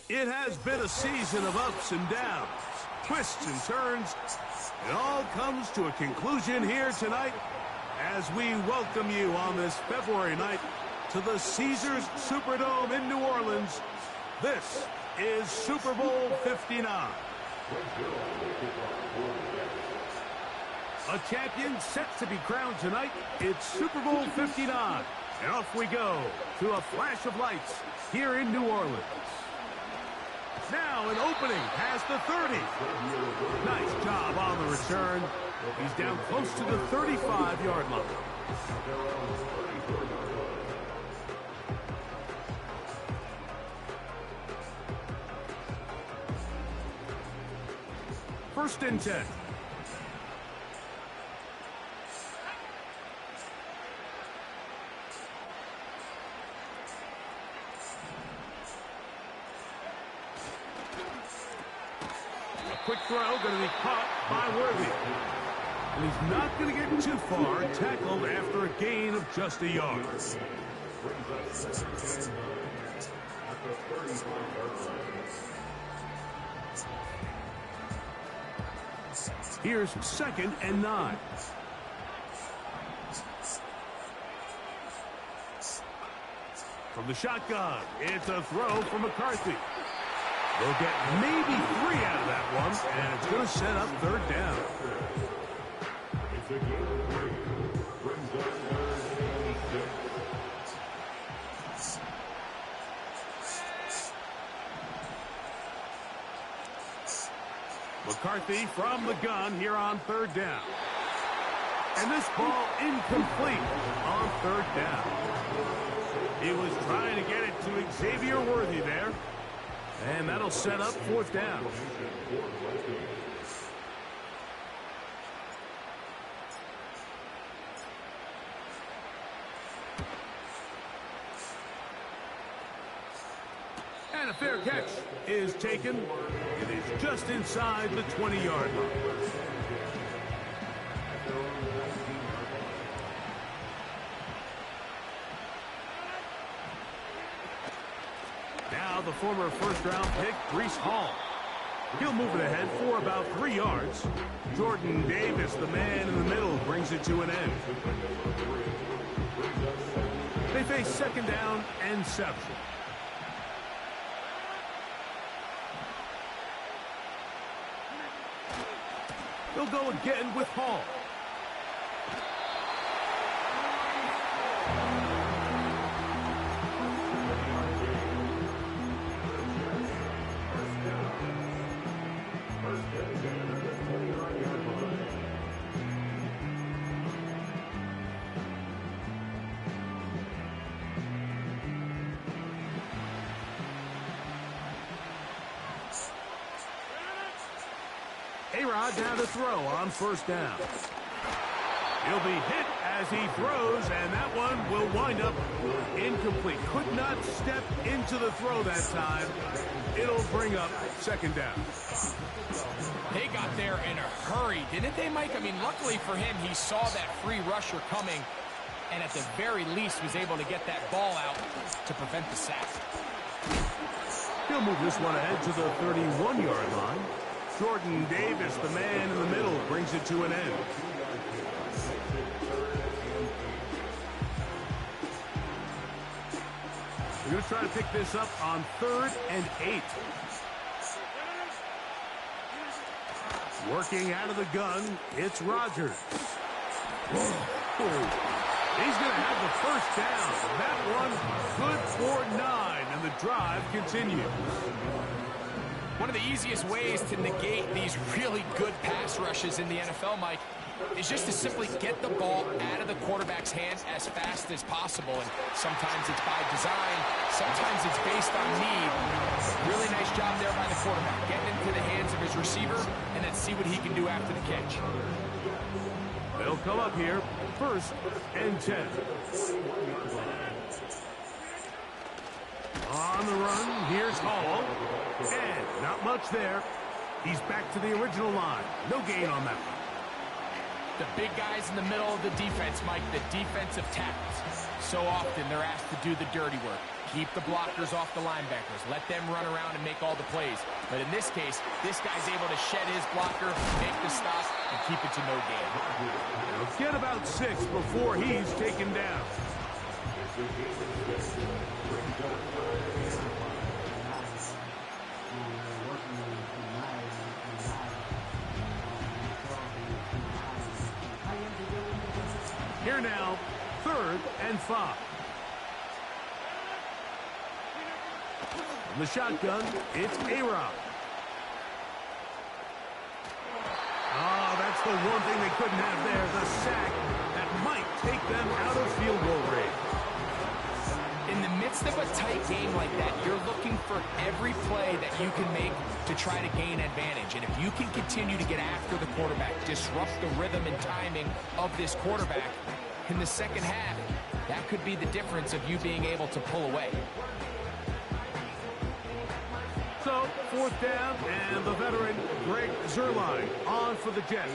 It has been a season of ups and downs, twists and turns. It all comes to a conclusion here tonight as we welcome you on this February night to the Caesars Superdome in New Orleans. This is Super Bowl 59. A champion set to be crowned tonight. It's Super Bowl 59. And off we go to a flash of lights here in New Orleans. Now an opening past the 30. Nice job on the return. He's down close to the 35-yard line. First and 10. Quick throw, going to be caught by Worthy. And he's not going to get too far, tackled after a gain of just a yard. Here's 2nd and 9. From the shotgun, it's a throw from McCarthy. They'll get maybe 3 out of that one, and it's going to set up 3rd down. McCarthy from the gun here on 3rd down. And this ball incomplete on 3rd down. He was trying to get it to Xavier Worthy there. And that'll set up 4th down. And a fair catch is taken. It is just inside the 20-yard line. Now the former first-round pick, Breece Hall. He'll move it ahead for about 3 yards. Jordan Davis, the man in the middle, brings it to an end. They face 2nd down and 7. They'll go again with Hall. A-Rod down to throw on 1st down. He'll be hit as he throws, and that one will wind up incomplete. Could not step into the throw that time. It'll bring up 2nd down. They got there in a hurry, didn't they, Mike? I mean, luckily for him, he saw that free rusher coming, and at the very least was able to get that ball out to prevent the sack. He'll move this one ahead to the 31-yard line. Jordan Davis, the man in the middle, brings it to an end. We're going to try to pick this up on 3rd and 8. Working out of the gun, it's Rodgers. Whoa. He's going to have the 1st down. That one good for 9, and the drive continues. One of the easiest ways to negate these really good pass rushes in the NFL, Mike, is just to simply get the ball out of the quarterback's hands as fast as possible. And sometimes it's by design, sometimes it's based on need. Really nice job there by the quarterback, getting into the hands of his receiver, and then see what he can do after the catch. They'll come up here, 1st and 10. On the run, here's Hall. And not much there. He's back to the original line. No gain on that one. The big guys in the middle of the defense, Mike, the defensive tackles. So often they're asked to do the dirty work. Keep the blockers off the linebackers. Let them run around and make all the plays. But in this case, this guy's able to shed his blocker, make the stop, and keep it to no gain. He'll get about 6 before he's taken down. Here now, 3rd and 5. From the shotgun, it's A-Rob. Oh, that's the one thing they couldn't have there, the sack that might take them out of field goal range. In the midst of a tight game like that, you're looking for every play that you can make to try to gain advantage. And if you can continue to get after the quarterback, disrupt the rhythm and timing of this quarterback in the second half, that could be the difference of you being able to pull away. So, 4th down, and the veteran Greg Zuerlein on for the Jets.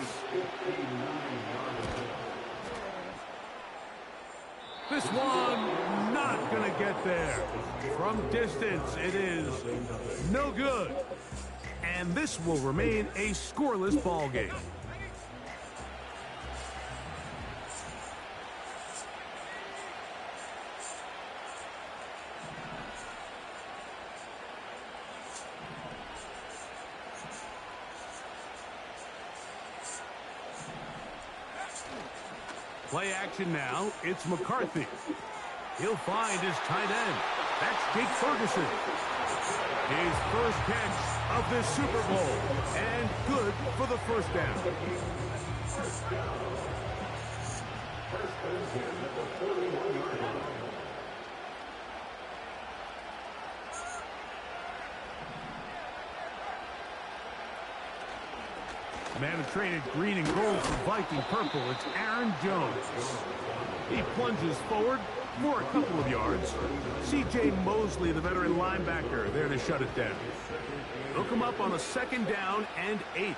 This one not going to get there. From distance, it is no good. And this will remain a scoreless ball game. Play action now. It's McCarthy. He'll find his tight end. That's Jake Ferguson. His first catch of this Super Bowl. And good for the first down. Man who traded green and gold for Viking purple, it's Aaron Jones. He plunges forward for a couple of yards. C.J. Mosley, the veteran linebacker, there to shut it down. They'll come up on a 2nd down and 8.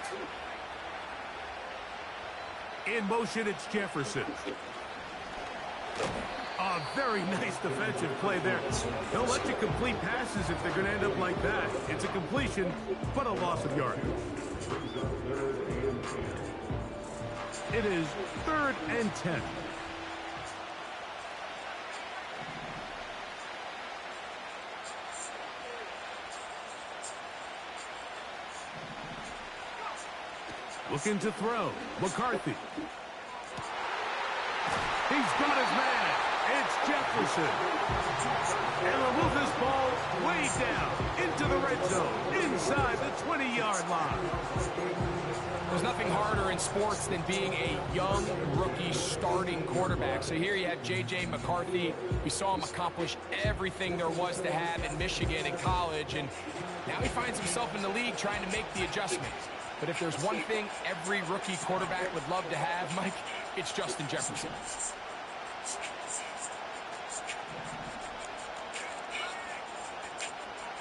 In motion, it's Jefferson. A very nice defensive play there. They'll let you complete passes if they're going to end up like that. It's a completion, but a loss of yardage. It is 3rd and 10. Looking to throw. McCarthy. He's got his man. It's Jefferson. And they'll move this ball way down into the red zone, inside the 20-yard line. There's nothing harder in sports than being a young rookie starting quarterback. So here you have J.J. McCarthy. We saw him accomplish everything there was to have in Michigan in college, and now he finds himself in the league trying to make the adjustment. But if there's one thing every rookie quarterback would love to have, Mike, it's Justin Jefferson.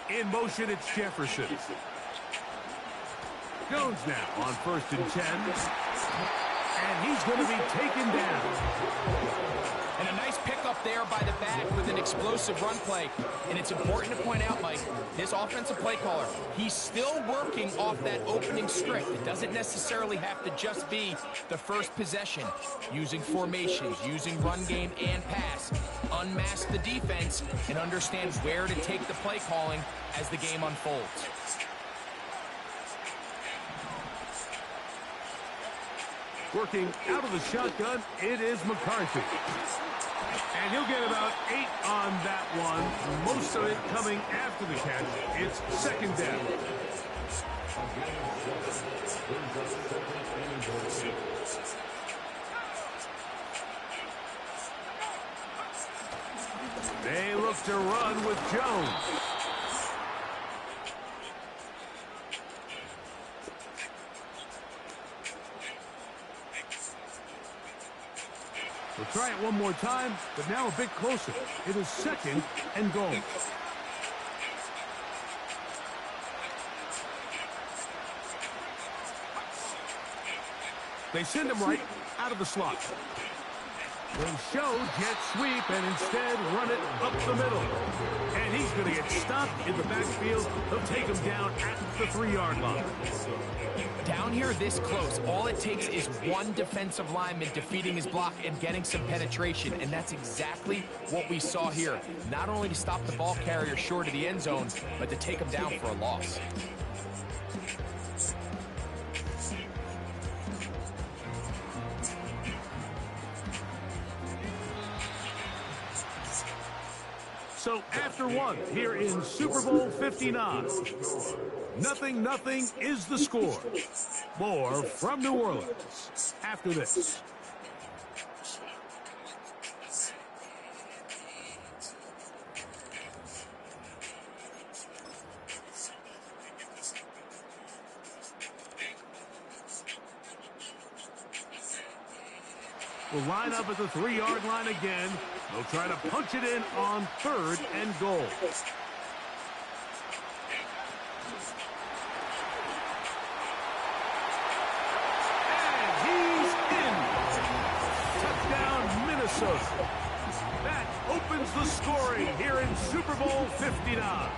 In motion, it's Jefferson. Jones now on 1st and 10. And he's going to be taken down. And a nice pickup there by the back with an explosive run play. And it's important to point out, Mike, this offensive play caller, he's still working off that opening script. It doesn't necessarily have to just be the first possession. Using formations, using run game and pass. Unmask the defense and understand where to take the play calling as the game unfolds. Working out of the shotgun, it is McCarthy. And he'll get about 8 on that one. Most of it coming after the catch. It's 2nd down. They look to run with Jones. We'll try it one more time, but now a bit closer. It is 2nd and goal. They send him right out of the slot. They show jet sweep and instead run it up the middle. And he's going to get stopped in the backfield. He'll take him down at the 3-yard line. Down here this close, all it takes is one defensive lineman defeating his block and getting some penetration, and that's exactly what we saw here. Not only to stop the ball carrier short of the end zone, but to take him down for a loss. So after one, here in Super Bowl 59, 0-0 is the score. More from New Orleans after this. Will line up at the 3-yard line again. They'll try to punch it in on 3rd and goal. And he's in. Touchdown, Minnesota. That opens the scoring here in Super Bowl 59.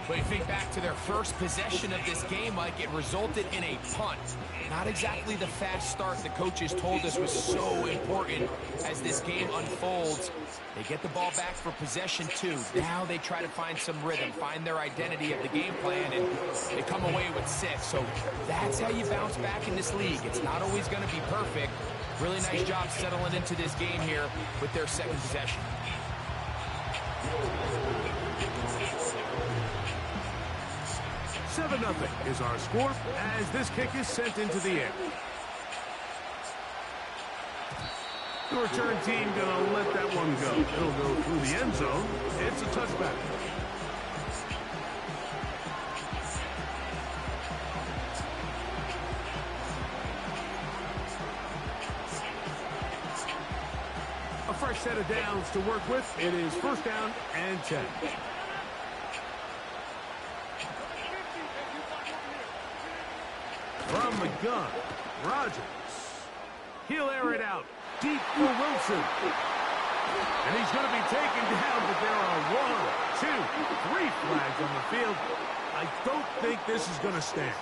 But you think back to their first possession of this game, Mike, it resulted in a punt. Not exactly the fast start the coaches told us was so important as this game unfolds. They get the ball back for possession 2. Now they try to find some rhythm, find their identity of the game plan, and they come away with 6. So that's how you bounce back in this league. It's not always going to be perfect. Really nice job settling into this game here with their second possession. 7-0 is our score as this kick is sent into the air. The return team going to let that one go. It'll go through the end zone. It's a touchback. A fresh set of downs to work with. It is 1st down and 10. From the gun, Rodgers. He'll air it out deep for Wilson. And he's going to be taken down, but there are 1, 2, 3 flags on the field. I don't think this is going to stand.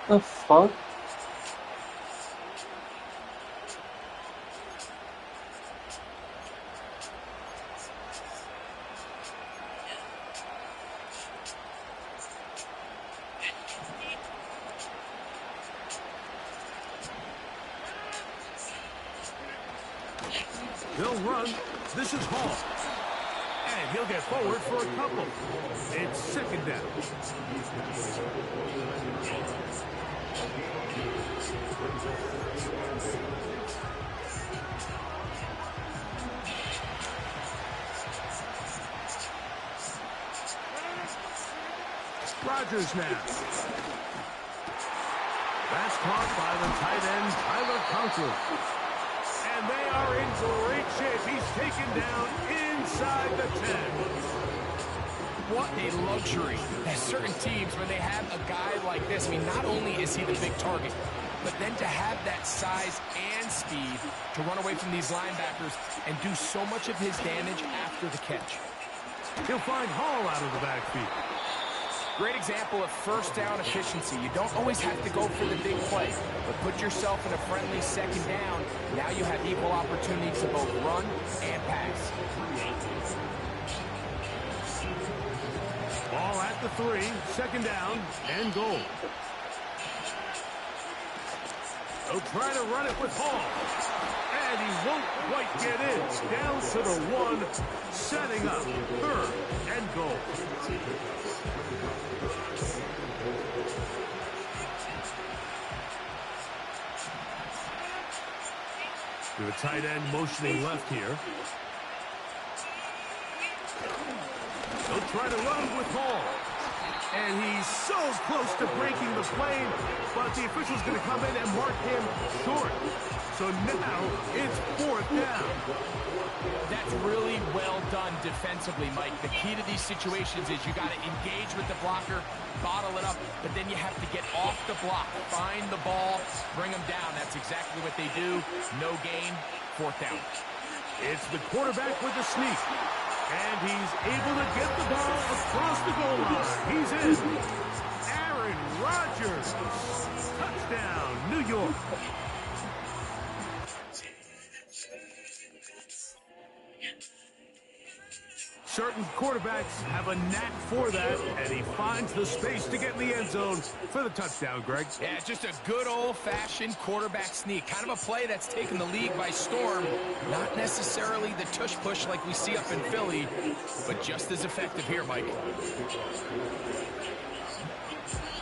The fuck? They'll run. This is Hall. And he'll get forward for a couple. It's 2nd down. Rodgers now. That's caught by the tight end, Tyler Conklin. And they are in great shape. He's taken down inside the 10. What a luxury. There's certain teams where they have a guy like this. I mean, not only is he the big target, but then to have that size and speed to run away from these linebackers and do so much of his damage after the catch. He'll find Hall out of the backfield. Great example of 1st down efficiency. You don't always have to go for the big play, but put yourself in a friendly 2nd down. Now you have equal opportunity to both run and pass. Ball at the 3, 2nd down and goal. They'll try to run it with Hall. And he won't quite get in. Down to the 1, setting up 3rd and goal. The tight end motioning left here. They'll try to run with Hall. And he's so close to breaking the plane, but the official's going to come in and mark him short. So now it's 4th down. That's really well done defensively, Mike. The key to these situations is you got to engage with the blocker, bottle it up, but then you have to get off the block, find the ball, bring them down. That's exactly what they do. No gain, 4th down. It's the quarterback with the sneak. And he's able to get the ball across the goal line. He's in. Aaron Rodgers. Touchdown, New York. Certain quarterbacks have a knack for that, and he finds the space to get in the end zone for the touchdown, Greg. Yeah, just a good old-fashioned quarterback sneak. Kind of a play that's taken the league by storm. Not necessarily the tush-push like we see up in Philly, but just as effective here, Mike.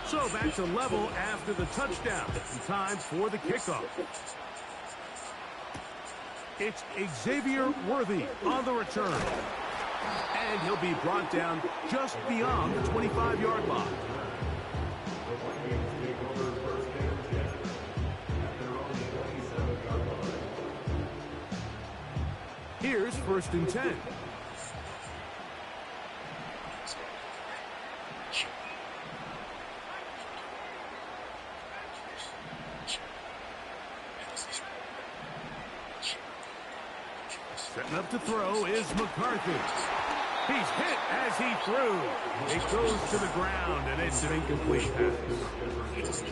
So back to level after the touchdown. Time for the kickoff. It's Xavier Worthy on the return. And he'll be brought down just beyond the 25-yard line. Here's 1st and 10. Setting up to throw is McCarthy. He's hit as he threw. It goes to the ground, and it's an incomplete pass.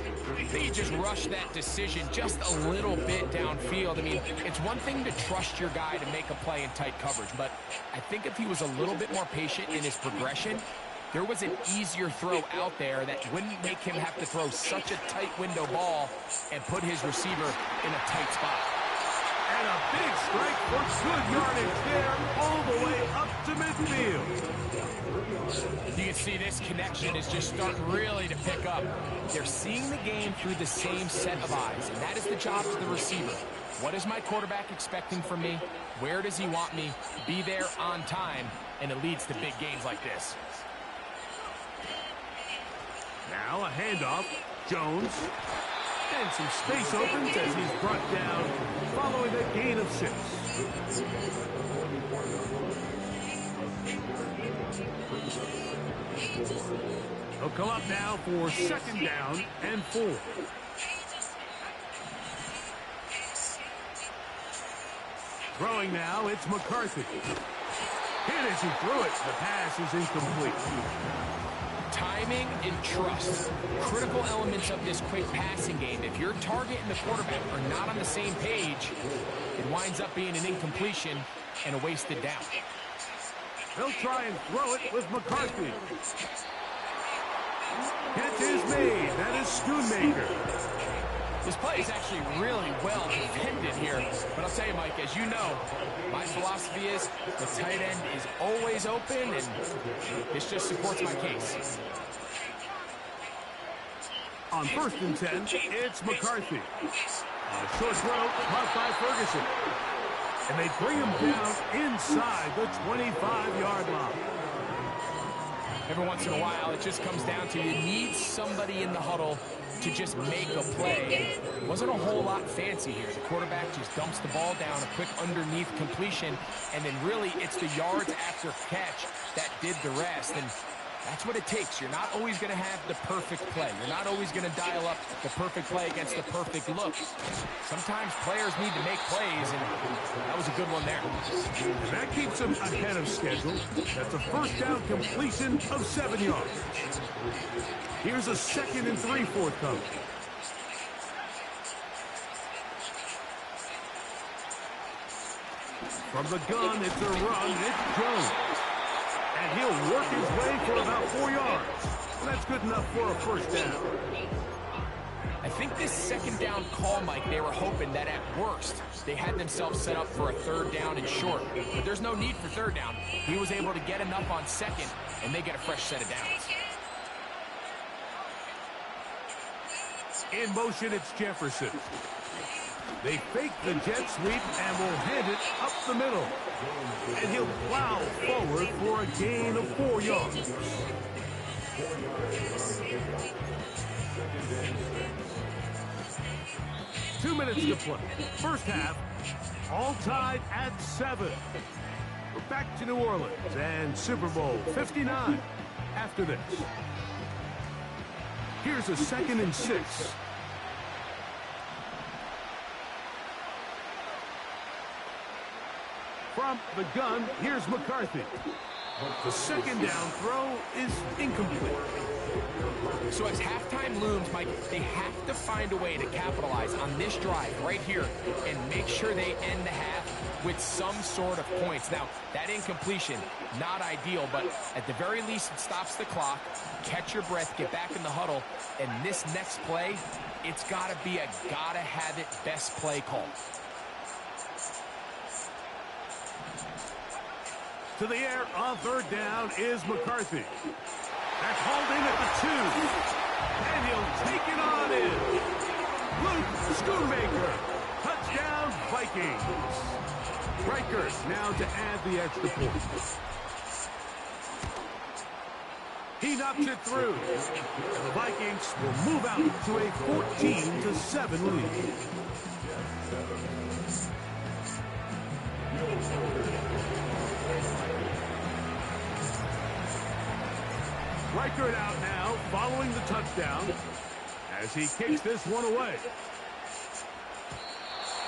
He just rushed that decision just a little bit downfield. I mean, it's one thing to trust your guy to make a play in tight coverage, but I think if he was a little bit more patient in his progression, there was an easier throw out there that wouldn't make him have to throw such a tight window ball and put his receiver in a tight spot. And a big strike for good yardage there, all the way up to midfield. You can see this connection is just starting really to pick up. They're seeing the game through the same set of eyes, and that is the job of the receiver. What is my quarterback expecting from me? Where does he want me? Be there on time, and it leads to big games like this. Now a handoff. Jones. And some space opens as he's brought down following a gain of 6. He'll come up now for 2nd down and 4. Throwing now, it's McCarthy. Hit as he threw it. The pass is incomplete. Timing and trust, critical elements of this quick passing game. If your target and the quarterback are not on the same page, it winds up being an incompletion and a wasted down. They'll try and throw it with McCarthy. Catch is made. That is Schoonmaker. This play is actually really well defended here. But I'll tell you, Mike, as you know, my philosophy is the tight end is always open, and this just supports my case. On 1st and 10, it's McCarthy. A short throw caught by Ferguson. And they bring him down inside the 25-yard line. Every once in a while, it just comes down to you need somebody in the huddle to just make a play. It wasn't a whole lot fancy here. The quarterback just dumps the ball down, a quick underneath completion, and then really it's the yards after catch that did the rest. And that's what it takes. You're not always going to have the perfect play. You're not always going to dial up the perfect play against the perfect look. Sometimes players need to make plays, and that was a good one there. And that keeps him ahead of schedule. That's a 1st down completion of 7 yards. Here's a 2nd and 3 forthcoming. From the gun, it's a run. It's Jones. And he'll work his way for about 4 yards. That's good enough for a 1st down. I think this 2nd down call, Mike, they were hoping that at worst they had themselves set up for a 3rd down and short. But there's no need for 3rd down. He was able to get enough on 2nd, and they get a fresh set of downs. In motion, it's Jefferson. They fake the jet sweep and will hand it up the middle. And he'll plow forward for a gain of 4 yards. Two minutes to play. First half, all tied at 7. We're back to New Orleans and Super Bowl 59 after this. Here's a 2nd and 6. From the gun, here's McCarthy. The 2nd down throw is incomplete. So as halftime looms, Mike, they have to find a way to capitalize on this drive right here and make sure they end the half with some sort of points. Now, that incompletion, not ideal, but at the very least, it stops the clock. Catch your breath, get back in the huddle, and this next play, it's got to be a gotta-have-it best play call. To the air on 3rd down is McCarthy. That's hauled in at the 2. And he'll take it on in. Luke Schoonmaker. Touchdown, Vikings. Reichert now to add the extra point. He knocks it through. And the Vikings will move out to a 14-7 lead. Reichert out now, following the touchdown, as he kicks this one away.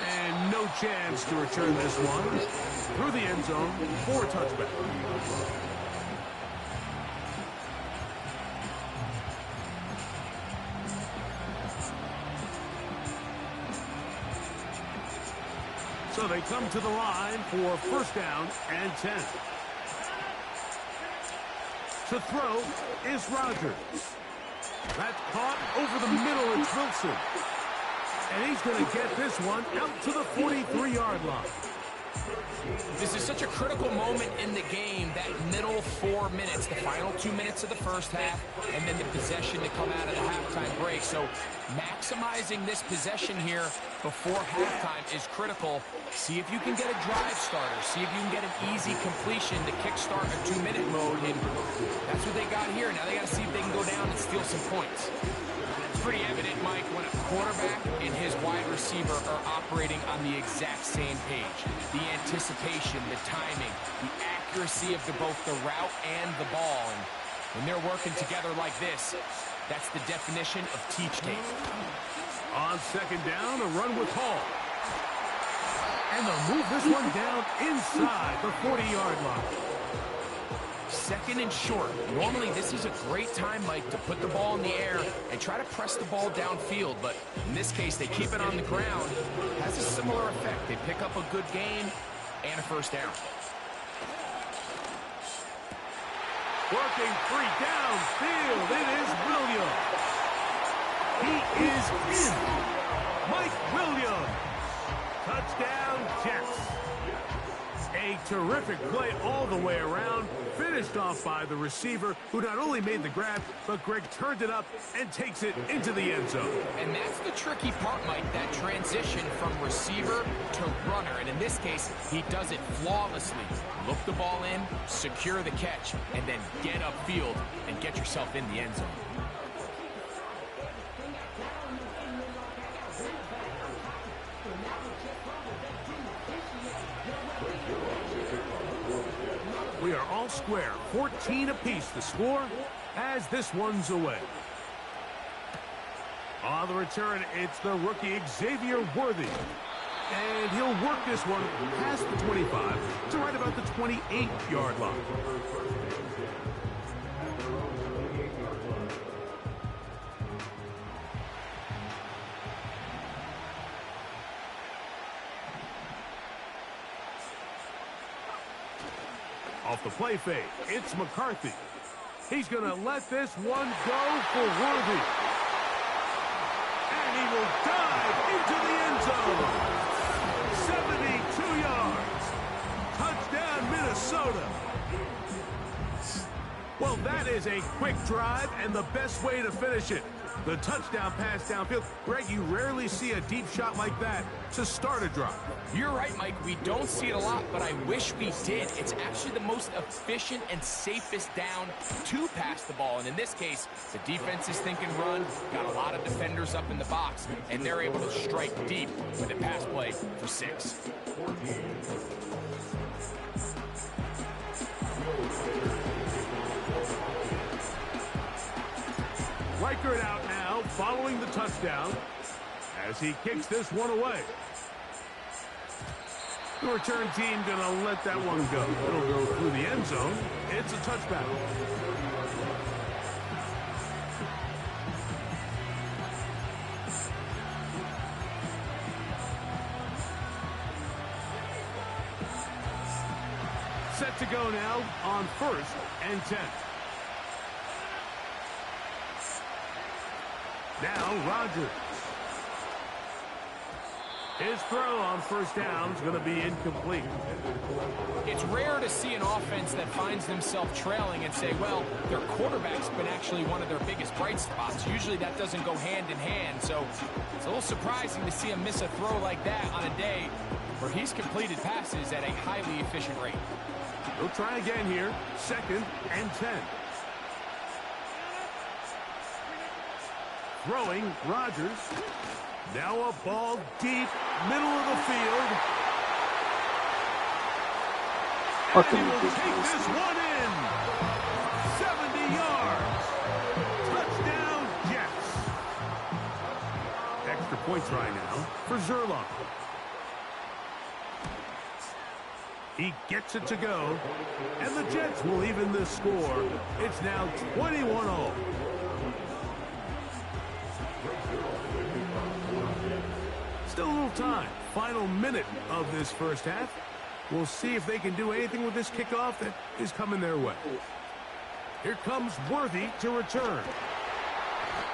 And no chance to return this one. Through the end zone for a touchback. So they come to the line for 1st down and 10. To throw is Rodgers. That's caught over the middle. It's Wilson. And he's going to get this one out to the 43-yard line. This is such a critical moment in the game, that middle 4 minutes, the final 2 minutes of the first half, and then the possession to come out of the halftime break. So maximizing this possession here before halftime is critical. See if you can get a drive starter. See if you can get an easy completion to kickstart a 2-minute mode. And that's what they got here. Now they got to see if they can go down and steal some points. It's pretty evident, Mike, when a quarterback and his wide receiver are operating on the exact same page. The anticipation, the timing, the accuracy of both the route and the ball. And when they're working together like this, that's the definition of teach tape. On 2nd down, a run with Hall. And they'll move this one down inside the 40-yard line. 2nd and short. Normally, this is a great time, Mike, to put the ball in the air and try to press the ball downfield. But in this case, they keep it on the ground. Has a similar effect. They pick up a good gain and a 1st down. Working free downfield. It is Williams. He is in. Mike Williams. Touchdown, Jets. A terrific play all the way around. Finished off by the receiver, who not only made the grab, but Greg turned it up and takes it into the end zone. And that's the tricky part, Mike, that transition from receiver to runner. And in this case, he does it flawlessly. Look the ball in, secure the catch, and then get upfield and get yourself in the end zone. We are all square, 14 apiece the score as this one's away. On the return, it's the rookie Xavier Worthy. And he'll work this one past the 25 to right about the 28-yard line. Off the play fake, it's McCarthy. He's going to let this one go for Worthy. And he will dive into the end zone. 72 yards. Touchdown, Minnesota. Well, that is a quick drive and the best way to finish it. The touchdown pass downfield. Greg, you rarely see a deep shot like that to start a drive. You're right, Mike. We don't see it a lot, but I wish we did. It's actually the most efficient and safest down to pass the ball. And in this case, the defense is thinking run, got a lot of defenders up in the box, and they're able to strike deep with a pass play for 6. Reichert out now, following the touchdown, as he kicks this one away. The return team going to let that one go. It'll go through the end zone. It's a touchback. Set to go now on 1st and 10. Now Rodgers. His throw on 1st down is going to be incomplete. It's rare to see an offense that finds themselves trailing and say, well, their quarterback's been actually one of their biggest bright spots. Usually that doesn't go hand in hand, so it's a little surprising to see him miss a throw like that on a day where he's completed passes at a highly efficient rate. He'll try again here, 2nd and 10. Throwing, Rodgers. Now a ball deep, middle of the field. And he will take this one in. 70 yards. Touchdown, Jets. Extra point try now for Zerloff. He gets it to go. And the Jets will even this score. It's now 21-all. Still a little time. Final minute of this first half. We'll see if they can do anything with this kickoff that is coming their way. Here comes Worthy to return.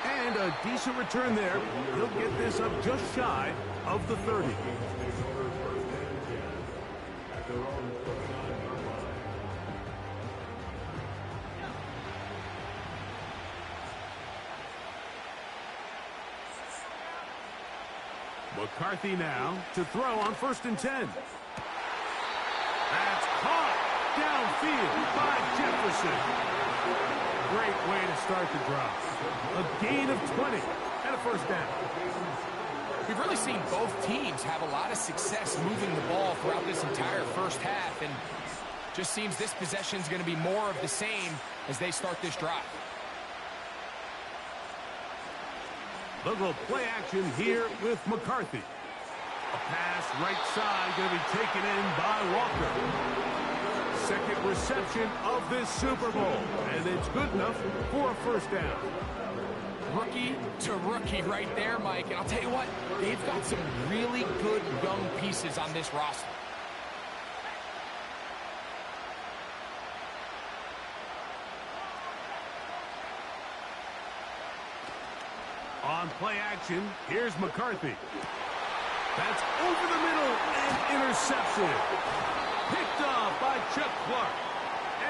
And a decent return there. He'll get this up just shy of the 30. McCarthy now to throw on 1st and 10. That's caught downfield by Jefferson. Great way to start the drive. A gain of 20 and a 1st down. We've really seen both teams have a lot of success moving the ball throughout this entire first half, and just seems this possession is going to be more of the same as they start this drive. They'll go play action here with McCarthy. A pass right side going to be taken in by Walker. 2nd reception of this Super Bowl, and it's good enough for a 1st down. Rookie to rookie right there, Mike. And I'll tell you what, they've got some really good young pieces on this roster. On play action, here's McCarthy. That's over the middle and intercepted. Picked off by Chuck Clark.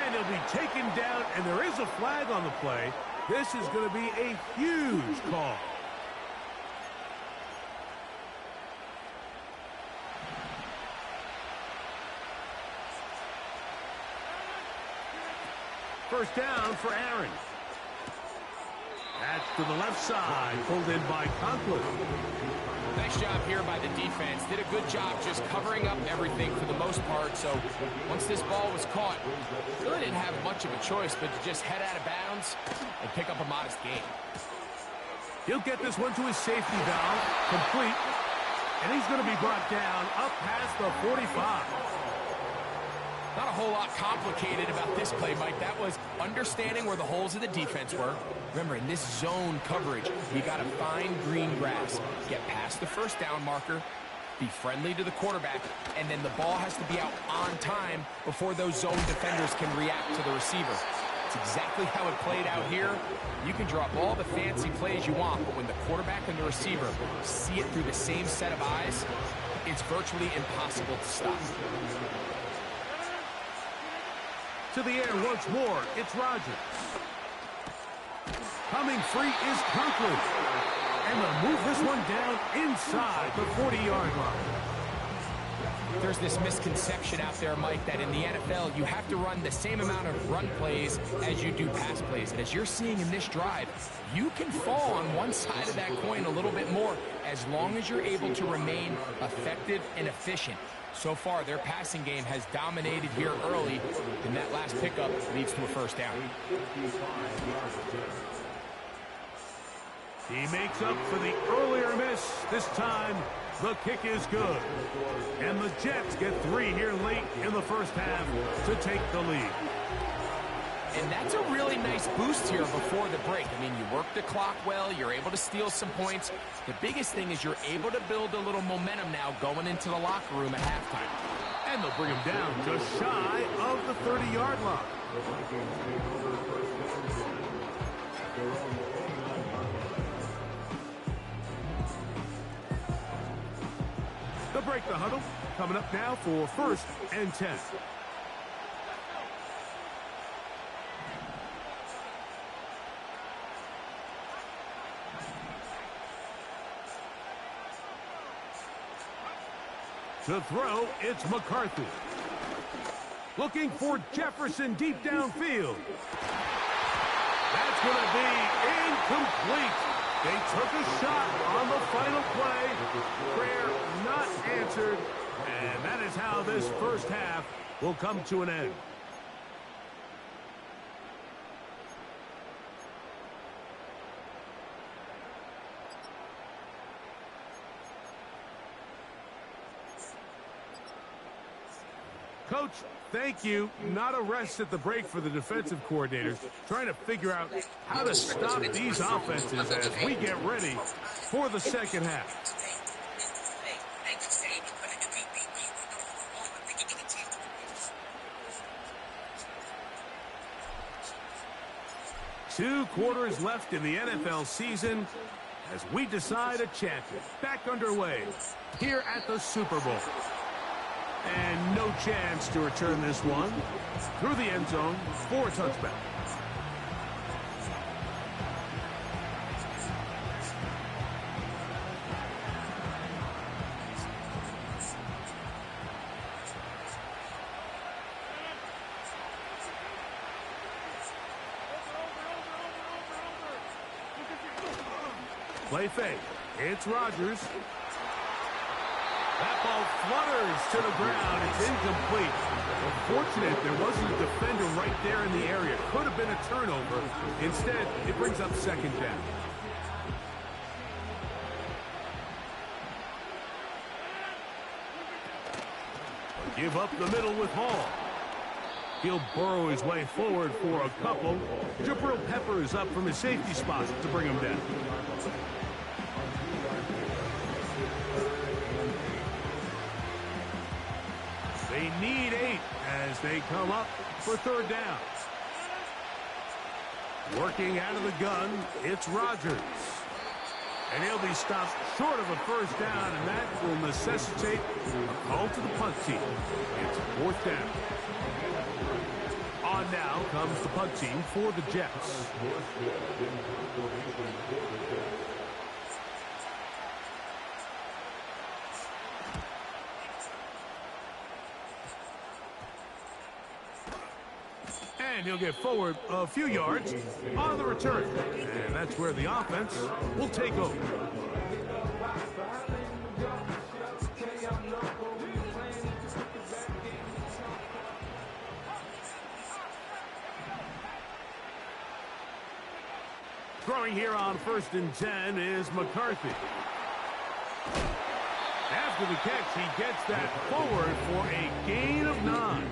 And he'll be taken down, and there is a flag on the play. This is going to be a huge call. First down for Aaron. That's to the left side, pulled in by Conklin. Nice job here by the defense. Did a good job just covering up everything for the most part. So once this ball was caught, really didn't have much of a choice but to just head out of bounds and pick up a modest gain. He'll get this one to his safety valve, complete, and he's going to be brought down up past the 45. Not a whole lot complicated about this play, Mike. That was understanding where the holes of the defense were. Remember, in this zone coverage, you got to find green grass, get past the 1st down marker, be friendly to the quarterback, and then the ball has to be out on time before those zone defenders can react to the receiver. It's exactly how it played out here. You can draw up all the fancy plays you want, but when the quarterback and the receiver see it through the same set of eyes, it's virtually impossible to stop. To the air once more, it's Rodgers. Coming free is Conklin. And they'll move this one down inside the 40-yard line. There's this misconception out there, Mike, that in the NFL, you have to run the same amount of run plays as you do pass plays. And as you're seeing in this drive, you can fall on one side of that coin a little bit more as long as you're able to remain effective and efficient. So far, their passing game has dominated here early, and that last pickup leads to a first down. He makes up for the earlier miss. This time, the kick is good. And the Jets get 3 here late in the first half to take the lead. And that's a really nice boost here before the break. I mean, you work the clock well, you're able to steal some points. The biggest thing is you're able to build a little momentum now going into the locker room at halftime. And they'll bring him down just shy of the 30-yard line. They'll break the huddle. Coming up now for 1st and 10. To throw, it's McCarthy. Looking for Jefferson deep downfield. That's going to be incomplete. They took a shot on the final play. Prayer not answered. And that is how this first half will come to an end. Coach, thank you. Not a rest at the break for the defensive coordinators, trying to figure out how to stop these offenses as we get ready for the second half. Two quarters left in the NFL season as we decide a champion. Back underway here at the Super Bowl. And no chance to return this one through the end zone for a touchback. Play fake. It's Rodgers. That ball flutters to the ground. It's incomplete. Unfortunate there wasn't a defender right there in the area. Could have been a turnover. Instead, it brings up second down. Give up the middle with Hall. He'll burrow his way forward for a couple. Jabril Peppers up from his safety spot to bring him down. They need 8 as they come up for third down. Working out of the gun, it's Rodgers. And he'll be stopped short of a first down, and that will necessitate a call to the punt team. It's 4th down. On now comes the punt team for the Jets. And he'll get forward a few yards on the return. And that's where the offense will take over. Throwing here on 1st and 10 is McCarthy. After the catch, he gets that forward for a gain of 9.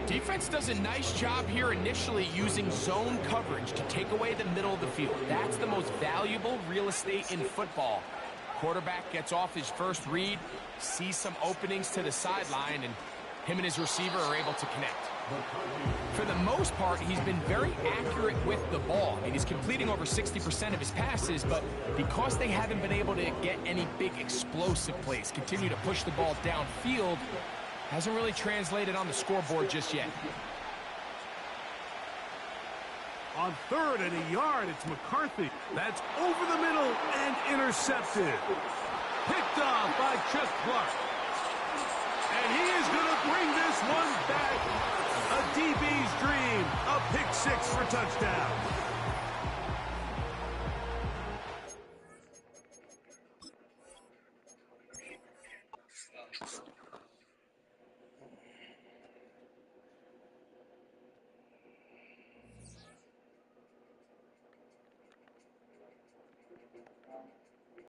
Defense does a nice job here initially using zone coverage to take away the middle of the field. That's the most valuable real estate in football. Quarterback gets off his first read, sees some openings to the sideline, and him and his receiver are able to connect. For the most part, he's been very accurate with the ball. I mean, he's completing over 60% of his passes, but because they haven't been able to get any big explosive plays, continue to push the ball downfield, hasn't really translated on the scoreboard just yet. On 3rd and a yard, it's McCarthy. That's over the middle and intercepted. Picked off by Chuck Clark. And he is going to bring this one back. A DB's dream. A pick 6 for touchdown.